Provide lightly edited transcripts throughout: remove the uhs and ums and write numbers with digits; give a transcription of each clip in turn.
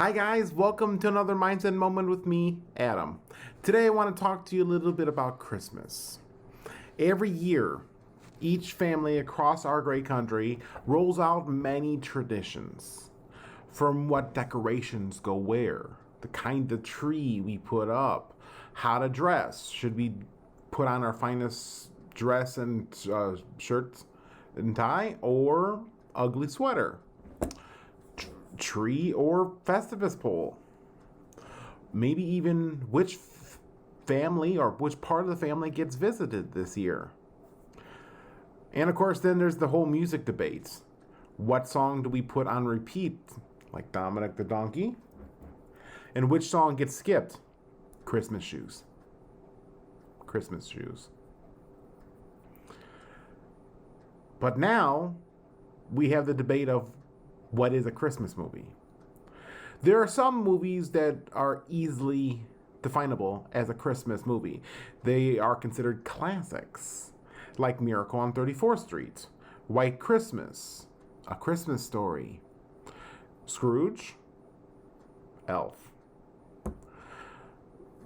Hi guys, welcome to another Mindset Moment with me, Adam. Today I want to talk to you a little bit about Christmas. Every year, each family across our great country rolls out many traditions. From what decorations go where, the kind of tree we put up, how to dress, should we put on our finest dress and shirt and tie, or ugly sweater? Tree or Festivus pole. Maybe even which family or which part of the family gets visited this year. And of course, then there's the whole music debates. What song do we put on repeat, like Dominic the Donkey? And which song gets skipped? Christmas Shoes. Christmas Shoes. But now we have the debate of what is a Christmas movie. There are some movies that are easily definable as a Christmas movie. They are considered classics, like Miracle on 34th Street, White Christmas, A Christmas Story, Scrooge, Elf.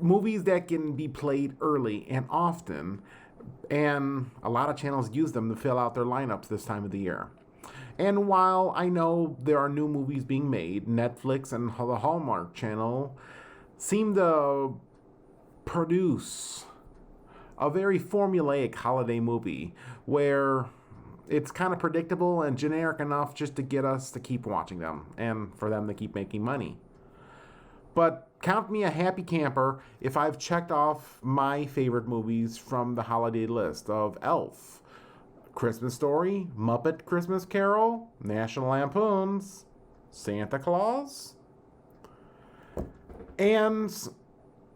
Movies that can be played early and often, and a lot of channels use them to fill out their lineups this time of the year. And while I know there are new movies being made, Netflix and the Hallmark Channel seem to produce a very formulaic holiday movie where it's kind of predictable and generic enough just to get us to keep watching them and for them to keep making money. But count me a happy camper if I've checked off my favorite movies from the holiday list of Elf, Christmas Story, Muppet Christmas Carol, National Lampoon's, Santa Claus. And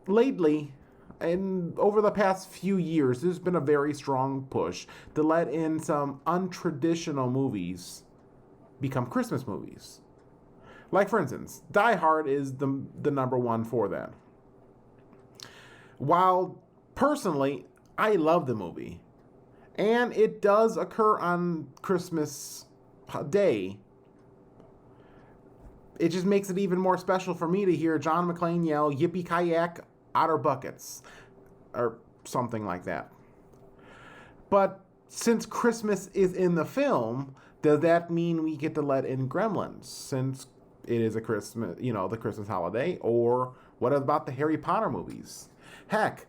lately, and over the past few years, there's been a very strong push to let in some untraditional movies become Christmas movies. Like, for instance, Die Hard is the number one for that. While personally, I love the movie, and it does occur on Christmas Day, it just makes it even more special for me to hear John McClane yell, "Yippee kayak, otter buckets," or something like that. But since Christmas is in the film, does that mean we get to let in Gremlins, since it is a Christmas, the Christmas holiday? Or what about the Harry Potter movies? Heck,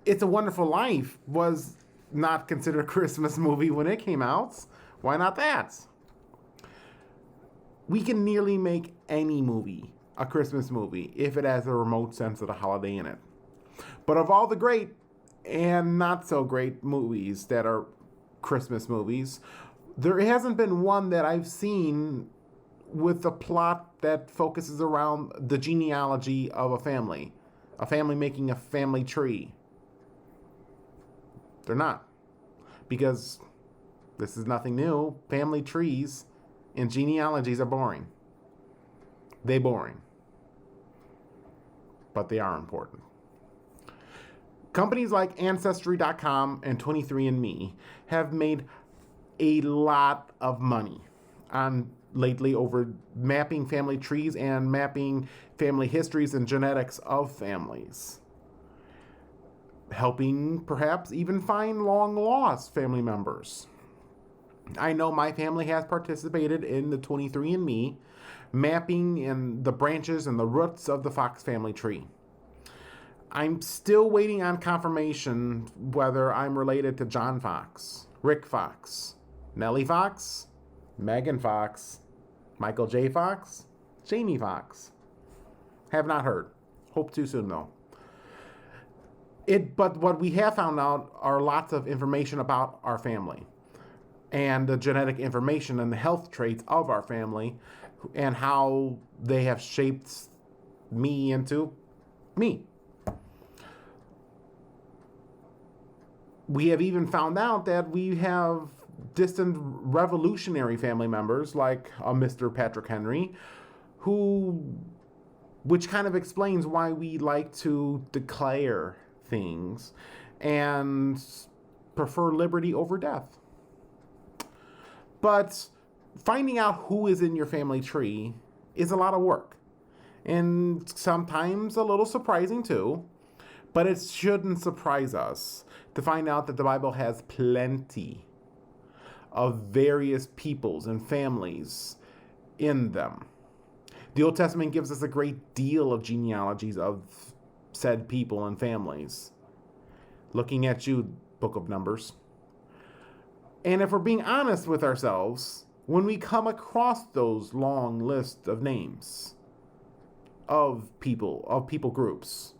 It's a Wonderful Life was not considered a Christmas movie when it came out. Why not that? We can nearly make any movie a Christmas movie if it has a remote sense of the holiday in it. But of all the great and not so great movies that are Christmas movies, there hasn't been one that I've seen with a plot that focuses around the genealogy of a family making a family tree. They're not. Because this is nothing new. Family trees and genealogies are boring. They're boring. But they are important. Companies like Ancestry.com and 23andMe have made a lot of money lately over mapping family trees and mapping family histories and genetics of families, helping perhaps even find long lost family members. I know my family has participated in the 23andMe mapping in the branches and the roots of the Fox family tree. I'm still waiting on confirmation whether I'm related to John Fox, Rick Fox, Nellie Fox, Megan Fox, Michael J. Fox, Jamie Fox. Have not heard. Hope to soon though. But what we have found out are lots of information about our family and the genetic information and the health traits of our family and how they have shaped me into me. We have even found out that we have distant revolutionary family members like Mr. Patrick Henry, which kind of explains why we like to declare things and prefer liberty over death. But finding out who is in your family tree is a lot of work. and sometimes a little surprising too. But it shouldn't surprise us to find out that the Bible has plenty of various peoples and families in them. The Old Testament gives us a great deal of genealogies of said people and families. Looking at you, Book of Numbers. And if we're being honest with ourselves, when we come across those long lists of names of people groups,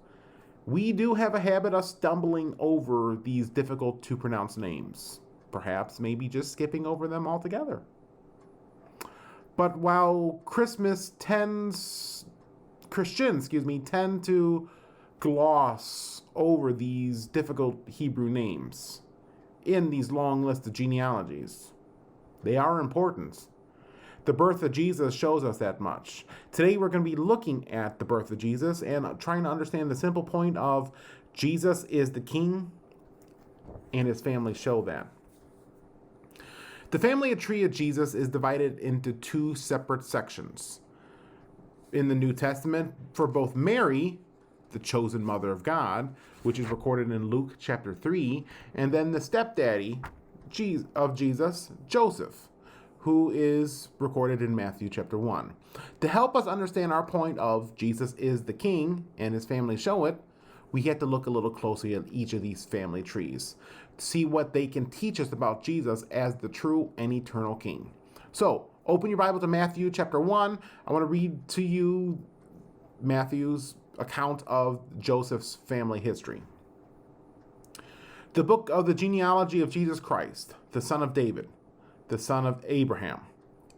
we do have a habit of stumbling over these difficult to pronounce names. Perhaps maybe just skipping over them altogether. But while Christians tend to gloss over these difficult Hebrew names in these long lists of genealogies, they are important. The birth of Jesus shows us that much. Today we're going to be looking at the birth of Jesus and trying to understand the simple point of Jesus is the King, and his family show that. The family tree of Jesus is divided into two separate sections. In the New Testament, for both Mary, the chosen mother of God, which is recorded in Luke chapter 3, and then the stepdaddy of Jesus, Joseph, who is recorded in Matthew chapter 1. To help us understand our point of Jesus is the King and his family show it, we have to look a little closely at each of these family trees to see what they can teach us about Jesus as the true and eternal King. So, open your Bible to Matthew chapter 1. I want to read to you Matthew's account of Joseph's family history. The book of the genealogy of Jesus Christ, the son of David, the son of Abraham.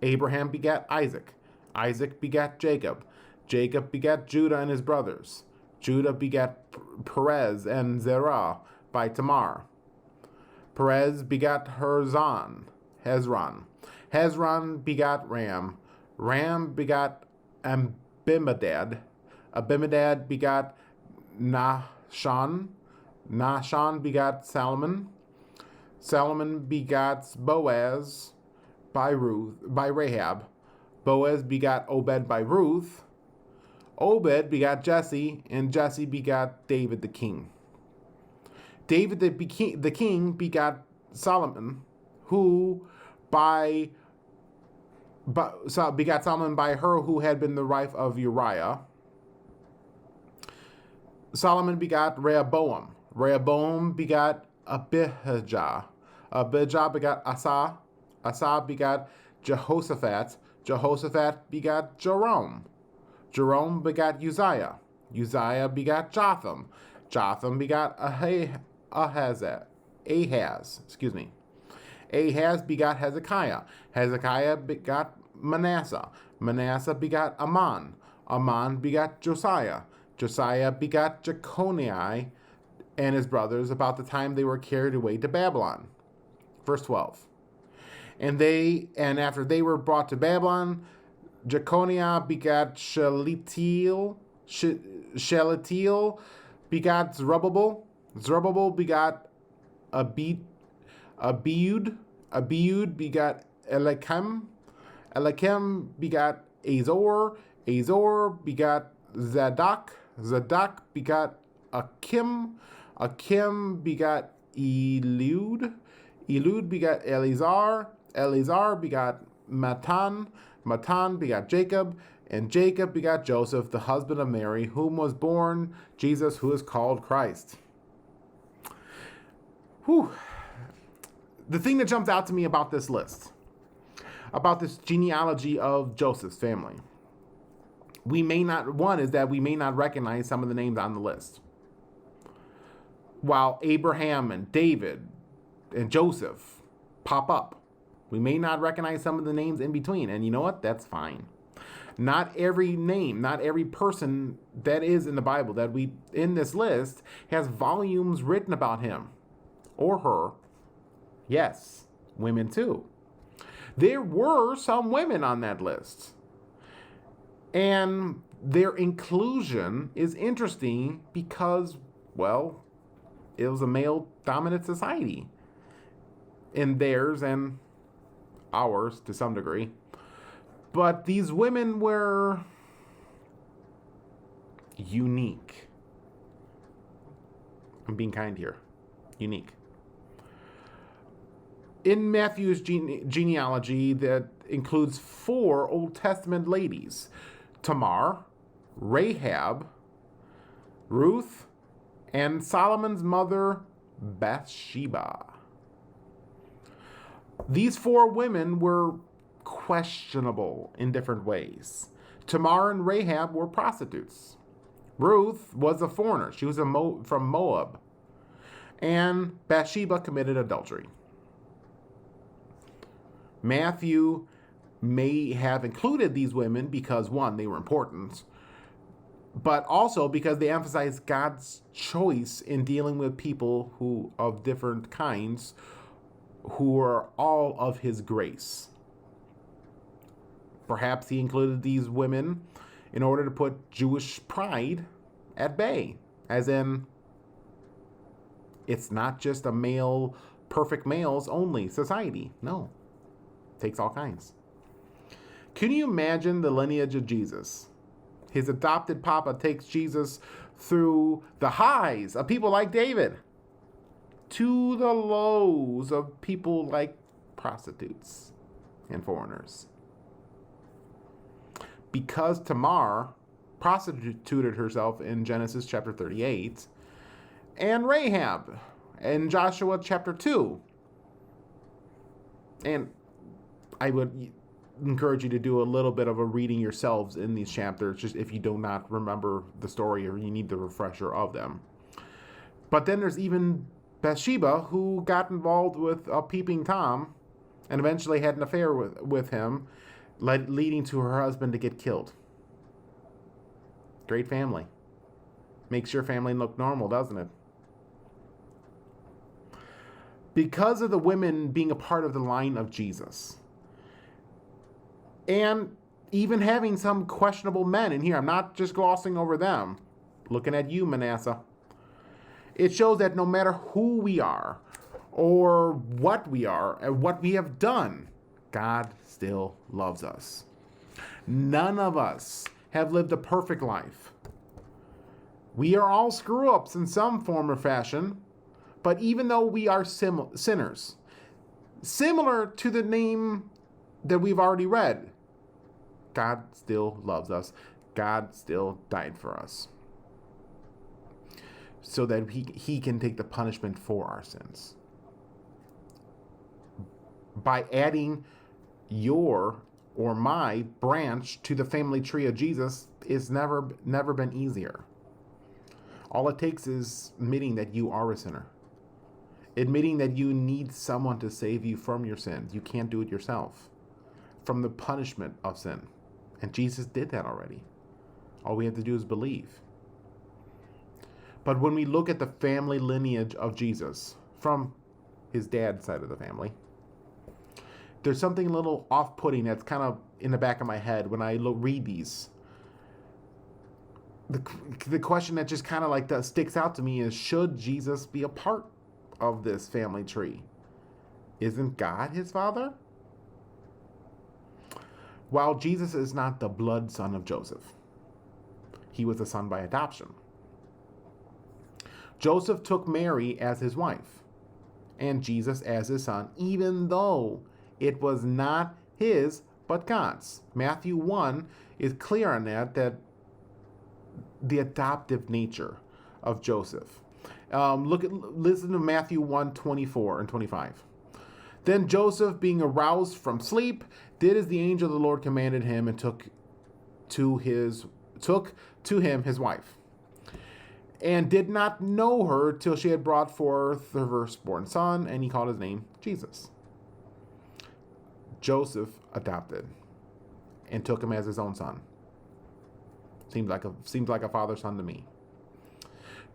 Abraham begat Isaac. Isaac begat Jacob. Jacob begat Judah and his brothers. Judah begat Perez and Zerah by Tamar. Perez begat Hezron. Hezron begat Ram. Ram begat Abimadad. Abimadad begat Nahshon. Nahshon begat Salmon. Salmon begat Boaz by Rahab. Boaz begat Obed by Ruth. Obed begat Jesse, and Jesse begat David the king. David the king begat Solomon, who begat Solomon by her who had been the wife of Uriah. Solomon begat Rehoboam. Rehoboam begat Abijah. Abijah begat Asa. Asa begat Jehoshaphat. Jehoshaphat begat Joram. Joram begat Uzziah. Uzziah begat Jotham. Jotham begat Ahaz. Ahaz begat Hezekiah. Hezekiah begat Manasseh. Manasseh begat Amon. Amon begat Josiah. Josiah begat Jeconiah and his brothers about the time they were carried away to Babylon. Verse 12. And after they were brought to Babylon, Jeconiah begat Shealtiel begat Zerubbabel. Zerubbabel begat Abiud. Abiud begat Eliakim. Eliakim begat Azor. Azor begat Zadok. Zadok begat Achim. Achim begat Eliud. Eliud begat Eleazar. Eleazar begat Matan. Matan begat Jacob. And Jacob begat Joseph, the husband of Mary, whom was born Jesus, who is called Christ. Whew. The thing that jumps out to me about this list, about this genealogy of Joseph's family, we may not recognize some of the names on the list. While Abraham and David and Joseph pop up, we may not recognize some of the names in between. And you know what? That's fine. Not every name, not every person that is in the Bible that we in this list has volumes written about him or her. Yes, women too. There were some women on that list. And their inclusion is interesting because, well, it was a male-dominant society in theirs and ours to some degree. But these women were unique. I'm being kind here. Unique. In Matthew's genealogy that includes 4 Old Testament ladies: Tamar, Rahab, Ruth, and Solomon's mother, Bathsheba. These 4 women were questionable in different ways. Tamar and Rahab were prostitutes. Ruth was a foreigner. She was from Moab. And Bathsheba committed adultery. Matthew may have included these women because, one, they were important, but also because they emphasize God's choice in dealing with people who of different kinds who are all of his grace. Perhaps he included these women in order to put Jewish pride at bay, as in, it's not just a perfect males only society. No, it takes all kinds. Can you imagine the lineage of Jesus? His adopted papa takes Jesus through the highs of people like David to the lows of people like prostitutes and foreigners. Because Tamar prostituted herself in Genesis chapter 38, and Rahab in Joshua chapter 2. And I would encourage you to do a little bit of a reading yourselves in these chapters, just if you do not remember the story or you need the refresher of them. But then there's even Bathsheba, who got involved with a peeping Tom and eventually had an affair with him, leading to her husband to get killed. Great family. Makes your family look normal, doesn't it? Because of the women being a part of the line of Jesus, and even having some questionable men in here, I'm not just glossing over them, looking at you, Manasseh. It shows that no matter who we are, or what we are, and what we have done, God still loves us. None of us have lived a perfect life. We are all screw-ups in some form or fashion, but even though we are sinners, similar to the name that we've already read, God still loves us. God still died for us, so that he can take the punishment for our sins. By adding your or my branch to the family tree of Jesus is never been easier. All it takes is admitting that you are a sinner. Admitting that you need someone to save you from your sins. You can't do it yourself. From the punishment of sin. And Jesus did that already. All we have to do is believe. But when we look at the family lineage of Jesus, from his dad's side of the family, there's something a little off-putting that's kind of in the back of my head when I read these. The question that just kind of like that sticks out to me is, should Jesus be a part of this family tree? Isn't God his father? While Jesus is not the blood son of Joseph, he was a son by adoption. Joseph took Mary as his wife and Jesus as his son, even though it was not his but God's. Matthew 1 is clear on that the adoptive nature of Joseph. Listen to Matthew 1:24 and 25. Then Joseph, being aroused from sleep, did as the angel of the Lord commanded him, and took to him his wife, and did not know her till she had brought forth her firstborn son, and he called his name Jesus. Joseph adopted and took him as his own son. Seems like a father-son to me.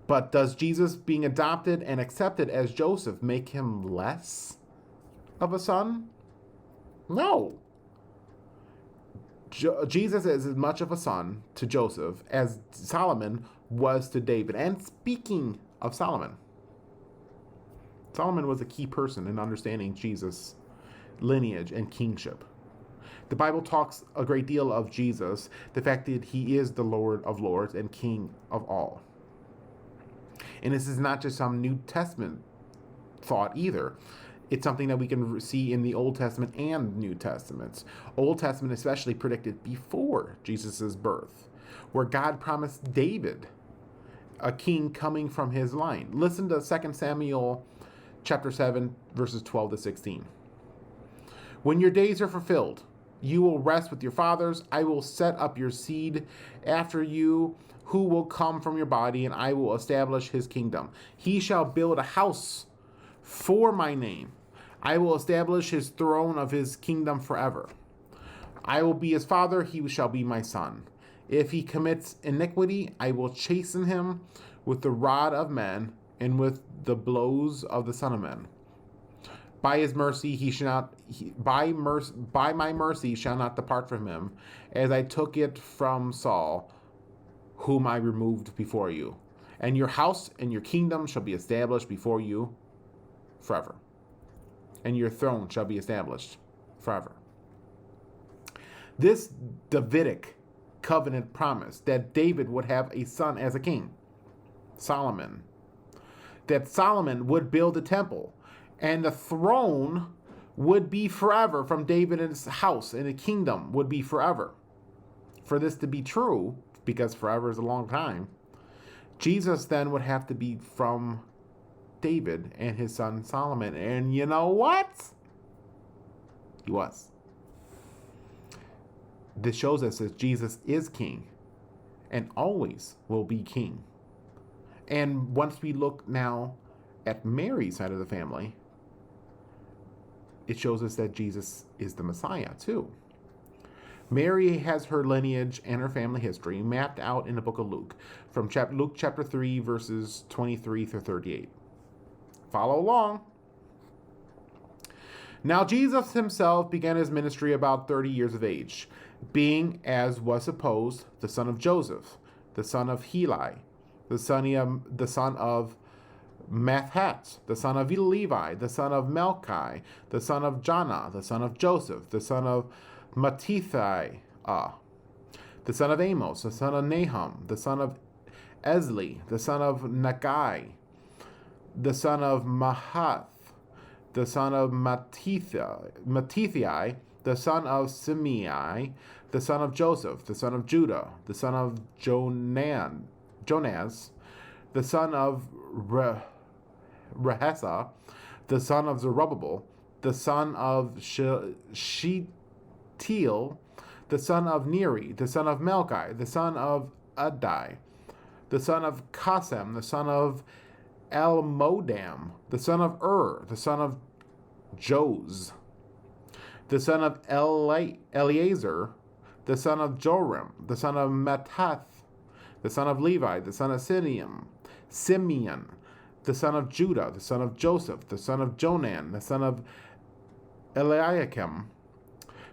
But does Jesus being adopted and accepted as Joseph make him less of a son? No. Jesus is as much of a son to Joseph as Solomon was to David. And speaking of Solomon was a key person in understanding Jesus' lineage and kingship. The Bible talks a great deal of Jesus, the fact that he is the Lord of lords and King of all. And this is not just some New Testament thought either. It's something that we can see in the Old Testament and New Testaments. Old Testament especially predicted before Jesus' birth, where God promised David a king coming from his line. Listen to 2 Samuel chapter 7, verses 12 to 16. When your days are fulfilled, you will rest with your fathers. I will set up your seed after you, who will come from your body, and I will establish his kingdom. He shall build a house for my name. I will establish his throne of his kingdom forever. I will be his father, he shall be my son. If he commits iniquity, I will chasten him with the rod of men and with the blows of the Son of Men. By his mercy he shall not, by my mercy shall not depart from him, as I took it from Saul, whom I removed before you. And your house and your kingdom shall be established before you forever. And your throne shall be established forever. This Davidic covenant promise that David would have a son as a king, Solomon, that Solomon would build a temple, and the throne would be forever from David's house, and the kingdom would be forever. For this to be true, because forever is a long time, Jesus then would have to be from David and his son Solomon. And you know what? He was. This shows us that Jesus is king and always will be king. And once we look now at Mary's side of the family, it shows us that Jesus is the Messiah too. Mary has her lineage and her family history mapped out in the book of Luke, from Luke chapter 3, verses 23 through 38. Follow along. Now Jesus himself began his ministry about 30 years of age, being, as was supposed, the son of Joseph, the son of Heli, the son of Matthat, the son of Levi, the son of Melchi, the son of Janna, the son of Joseph, the son of Mattathiah, the son of Amos, the son of Nahum, the son of Esli, the son of Nagai, the son of Mahath, the son of Mattathiah, the son of Simei, the son of Joseph, the son of Judah, the son of Jonaz, the son of Rehesa, the son of Zerubbabel, the son of Shealtiel, the son of Neri, the son of Melchi, the son of Adai, the son of Kasem, the son of Elmodam, the son of the son of Joz, the son of Eleazar, the son of Joram, the son of Mattath, the son of Levi, the son of Simeon, the son of Judah, the son of Joseph, the son of Jonan, the son of Eliakim,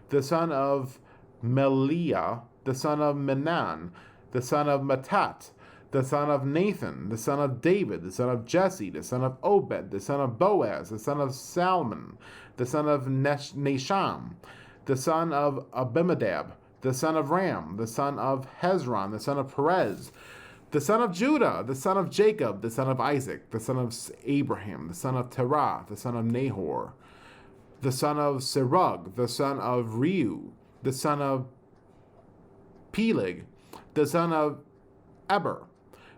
the son of Meliah, the son of Menan, the son of Mattat, the son of Nathan, the son of David, the son of Jesse, the son of Obed, the son of Boaz, the son of Salmon, the son of Nasham, the son of Abimadab, the son of Ram, the son of Hezron, the son of Perez, the son of Judah, the son of Jacob, the son of Isaac, the son of Abraham, the son of Terah, the son of Nahor, the son of Serug, the son of Reu, the son of Peleg, the son of Eber,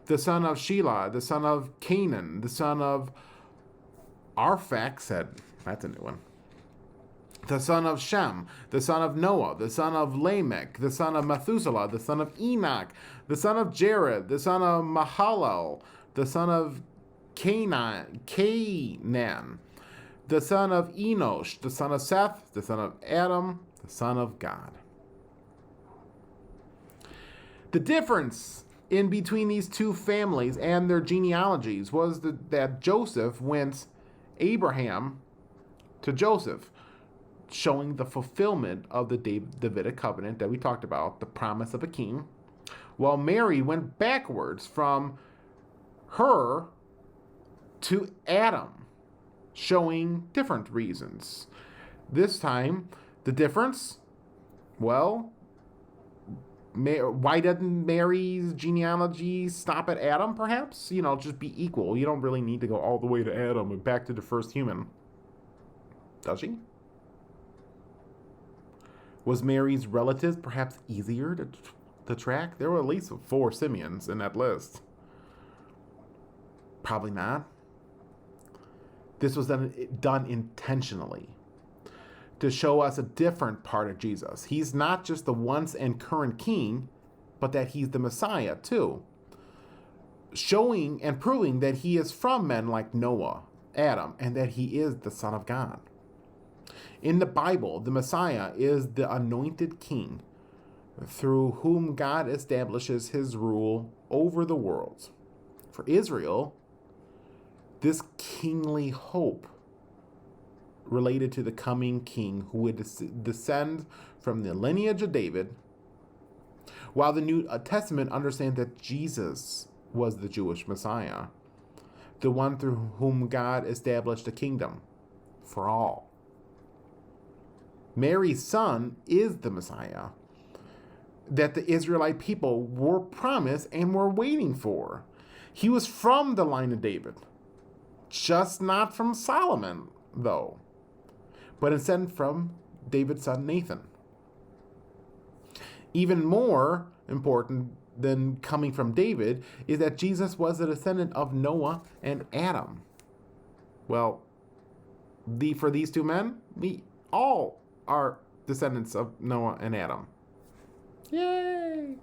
the son of Shelah, the son of Canaan, the son of Arphaxad, that's a new one, the son of Shem, the son of Noah, the son of Lamech, the son of Methuselah, the son of Enoch, the son of Jared, the son of Mahalalel, the son of Canaan, the son of Enosh, the son of Seth, the son of Adam, the son of God. The difference in between these two families and their genealogies was that Joseph went Abraham to Joseph, showing the fulfillment of the Davidic covenant that we talked about, the promise of a king, while Mary went backwards from her to Adam, showing different reasons. This time, the difference Well, why doesn't Mary's genealogy stop at Adam, perhaps? Just be equal. You don't really need to go all the way to Adam and back to the first human. Does she? Was Mary's relatives perhaps easier to track? There were at least 4 Simeons in that list. Probably not. This was done intentionally to show us a different part of Jesus. He's not just the once and current king, but that he's the Messiah too. Showing and proving that he is from men like Noah, Adam, and that he is the Son of God. In the Bible, the Messiah is the anointed king through whom God establishes his rule over the world. For Israel, this kingly hope related to the coming king who would descend from the lineage of David, while the New Testament understands that Jesus was the Jewish Messiah, the one through whom God established a kingdom for all. Mary's son is the Messiah that the Israelite people were promised and were waiting for. He was from the line of David, just not from Solomon, though, but instead from David's son Nathan. Even more important than coming from David is that Jesus was a descendant of Noah and Adam. Well, for these 2 men, we all are descendants of Noah and Adam. Yay!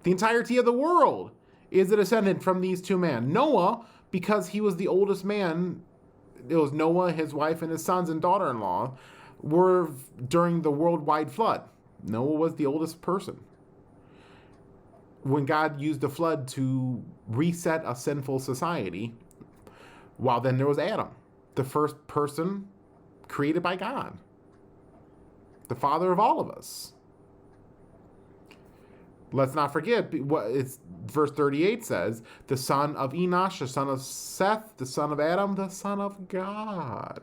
The entirety of the world is a descendant from these 2 men. Noah, because he was the oldest man, it was Noah, his wife, and his sons and daughter-in-law were during the worldwide flood. Noah was the oldest person. When God used the flood to reset a sinful society, well, then there was Adam, the first person created by God, the father of all of us. Let's not forget what it's verse 38 says, the son of Enosh, the son of Seth, the son of Adam, the son of God.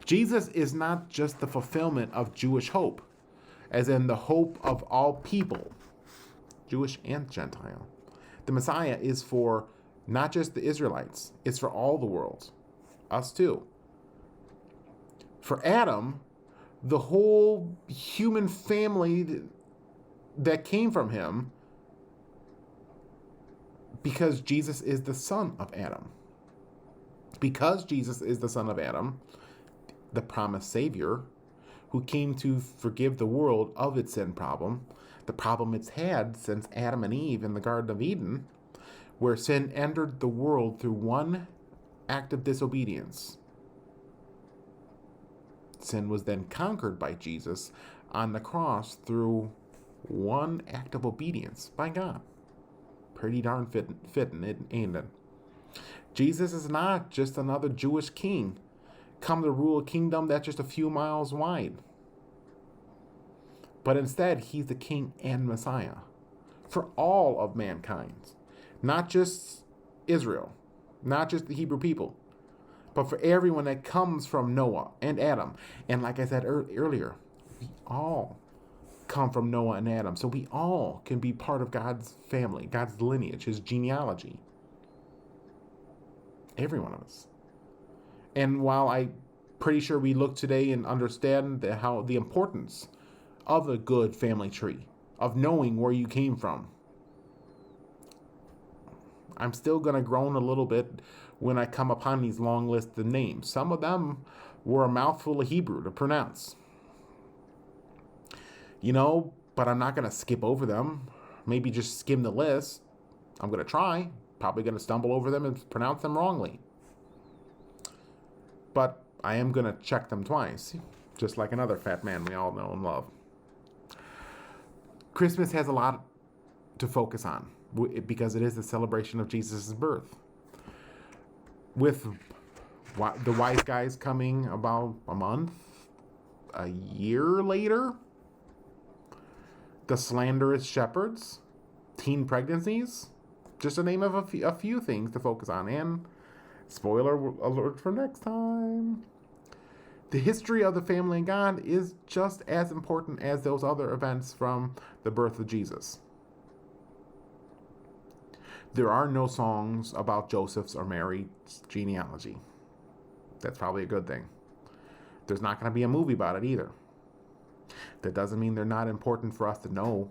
Jesus is not just the fulfillment of Jewish hope, as in the hope of all people, Jewish and Gentile. The Messiah is for not just the Israelites, it's for all the world, us too. For Adam, the whole human family that came from him, because Jesus is the son of Adam. Because Jesus is the son of Adam, the promised Savior, who came to forgive the world of its sin problem, the problem it's had since Adam and Eve in the Garden of Eden, where sin entered the world through one act of disobedience. Sin was then conquered by Jesus on the cross through one act of obedience by God. Pretty darn fitting, ain't it? Jesus is not just another Jewish king come to rule a kingdom that's just a few miles wide. But instead, he's the king and Messiah for all of mankind. Not just Israel, not just the Hebrew people, but for everyone that comes from Noah and Adam. And like I said earlier, we all come from Noah and Adam. So we all can be part of God's family, God's lineage, his genealogy. Every one of us. And while I'm pretty sure we look today and understand the importance of a good family tree, of knowing where you came from, I'm still going to groan a little bit when I come upon these long lists of names. Some of them were a mouthful of Hebrew to pronounce. But I'm not going to skip over them. Maybe just skim the list. I'm going to try. Probably going to stumble over them and pronounce them wrongly. But I am going to check them twice, just like another fat man we all know and love. Christmas has a lot to focus on because it is the celebration of Jesus' birth. With the wise guys coming about a year later, the slanderous shepherds, teen pregnancies, just to name of a few things to focus on. And spoiler alert for next time, The history of the family of God is just as important as those other events from the birth of Jesus. There are no songs about Joseph's or Mary's genealogy. That's probably a good thing. There's not going to be a movie about it either. That doesn't mean they're not important for us to know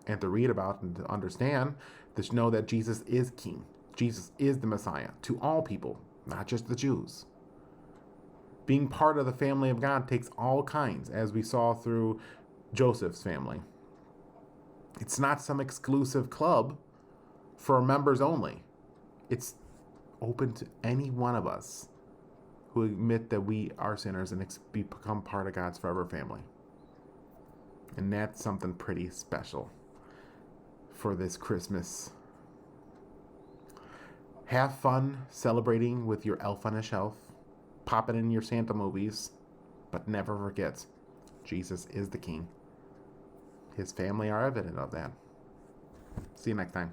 and to read about and to understand, to know that Jesus is King. Jesus is the Messiah to all people, not just the Jews. Being part of the family of God takes all kinds, as we saw through Joseph's family. It's not some exclusive club for members only. It's open to any one of us who admit that we are sinners and become part of God's forever family. And that's something pretty special for this Christmas. Have fun celebrating with your elf on a shelf. Pop it in your Santa movies. But never forget, Jesus is the King. His family are evident of that. See you next time.